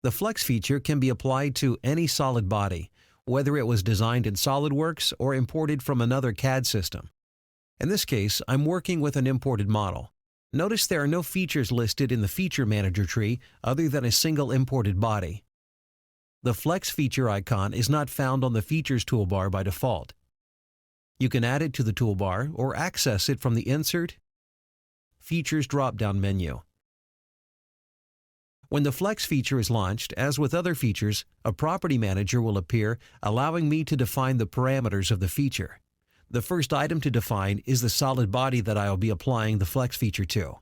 The Flex feature can be applied to any solid body, whether it was designed in SOLIDWORKS or imported from another CAD system. In this case, I'm working with an imported model. Notice there are no features listed in the Feature Manager tree other than a single imported body. The Flex feature icon is not found on the Features toolbar by default. You can add it to the toolbar or access it from the Insert, Features drop-down menu. When the Flex feature is launched, as with other features, a Property Manager will appear, allowing me to define the parameters of the feature. The first item to define is the solid body that I'll be applying the Flex feature to.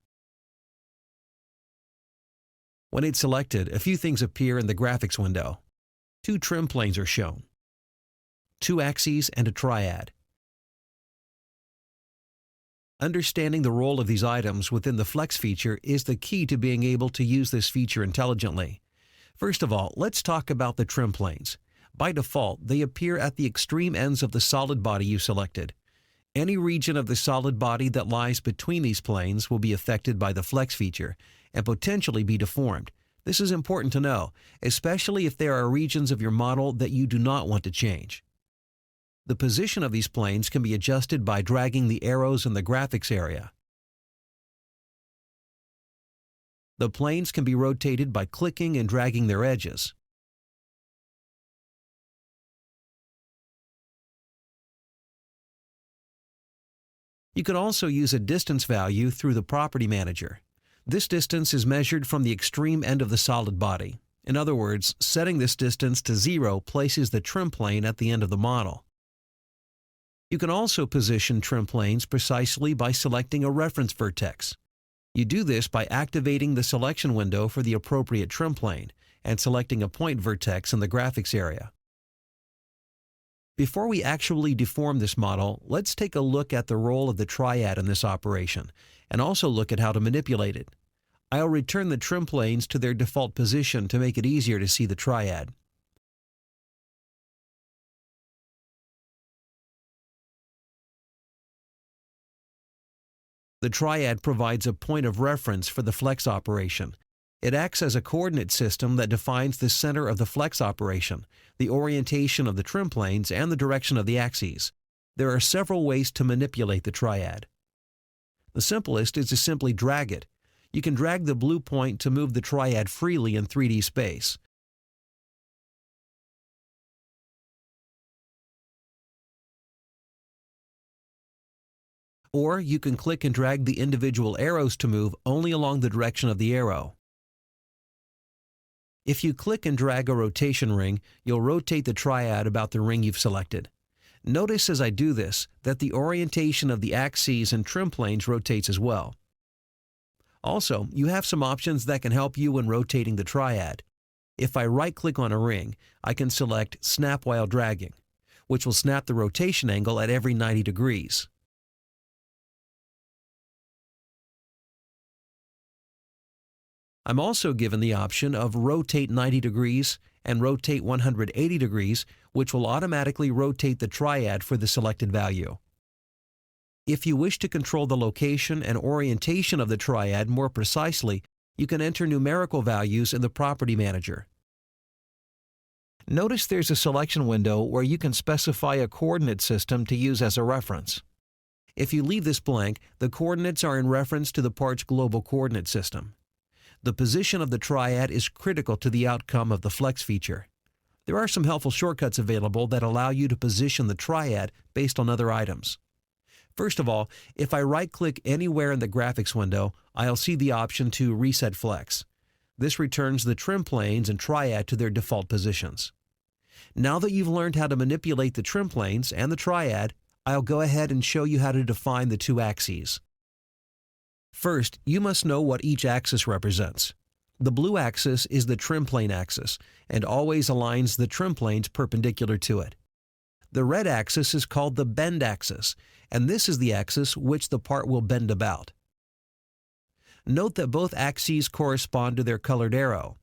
When it's selected, a few things appear in the graphics window. 2 trim planes are shown, 2 axes, and a triad. Understanding the role of these items within the Flex feature is the key to being able to use this feature intelligently. First of all, let's talk about the trim planes. By default, they appear at the extreme ends of the solid body you selected. Any region of the solid body that lies between these planes will be affected by the Flex feature and potentially be deformed. This is important to know, especially if there are regions of your model that you do not want to change. The position of these planes can be adjusted by dragging the arrows in the graphics area. The planes can be rotated by clicking and dragging their edges. You can also use a distance value through the Property Manager. This distance is measured from the extreme end of the solid body. In other words, setting this distance to 0 places the trim plane at the end of the model. You can also position trim planes precisely by selecting a reference vertex. You do this by activating the selection window for the appropriate trim plane and selecting a point vertex in the graphics area. Before we actually deform this model, let's take a look at the role of the triad in this operation and also look at how to manipulate it. I'll return the trim planes to their default position to make it easier to see the triad. The triad provides a point of reference for the Flex operation. It acts as a coordinate system that defines the center of the Flex operation, the orientation of the trim planes, and the direction of the axes. There are several ways to manipulate the triad. The simplest is to simply drag it. You can drag the blue point to move the triad freely in 3D space. Or you can click and drag the individual arrows to move only along the direction of the arrow. If you click and drag a rotation ring, you'll rotate the triad about the ring you've selected. Notice as I do this that the orientation of the axes and trim planes rotates as well. Also, you have some options that can help you when rotating the triad. If I right-click on a ring, I can select Snap while dragging, which will snap the rotation angle at every 90 degrees. I'm also given the option of Rotate 90 degrees and Rotate 180 degrees, which will automatically rotate the triad for the selected value. If you wish to control the location and orientation of the triad more precisely, you can enter numerical values in the Property Manager. Notice there's a selection window where you can specify a coordinate system to use as a reference. If you leave this blank, the coordinates are in reference to the part's global coordinate system. The position of the triad is critical to the outcome of the Flex feature. There are some helpful shortcuts available that allow you to position the triad based on other items. First of all, if I right-click anywhere in the graphics window, I'll see the option to Reset Flex. This returns the trim planes and triad to their default positions. Now that you've learned how to manipulate the trim planes and the triad, I'll go ahead and show you how to define the 2 axes. First, you must know what each axis represents. The blue axis is the trim plane axis and always aligns the trim planes perpendicular to it. The red axis is called the bend axis, and this is the axis which the part will bend about. Note that both axes correspond to their colored arrow.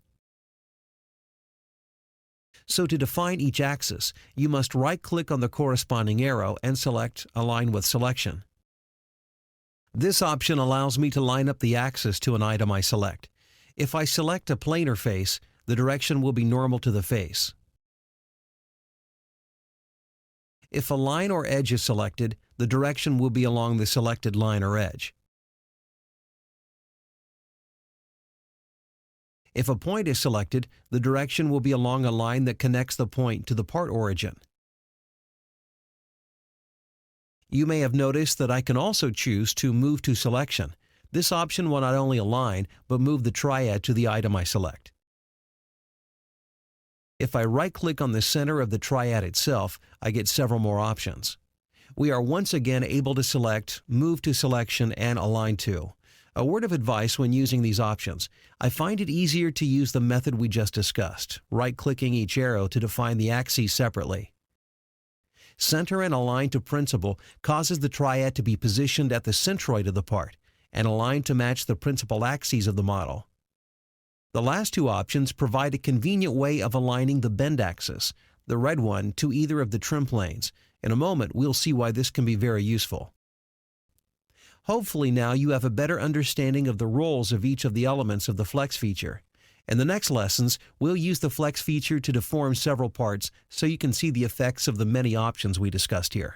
So to define each axis, you must right-click on the corresponding arrow and select Align with Selection. This option allows me to line up the axis to an item I select. If I select a planar face, the direction will be normal to the face. If a line or edge is selected, the direction will be along the selected line or edge. If a point is selected, the direction will be along a line that connects the point to the part origin. You may have noticed that I can also choose to move to selection. This option will not only align, but move the triad to the item I select. If I right-click on the center of the triad itself, I get several more options. We are once again able to select Move to Selection and Align to. A word of advice when using these options: I find it easier to use the method we just discussed, right-clicking each arrow to define the axes separately. Center and Align to Principal causes the triad to be positioned at the centroid of the part and aligned to match the principal axes of the model. The last two options provide a convenient way of aligning the bend axis, the red one, to either of the trim planes. In a moment, we'll see why this can be very useful. Hopefully now you have a better understanding of the roles of each of the elements of the Flex feature. In the next lessons, we'll use the Flex feature to deform several parts so you can see the effects of the many options we discussed here.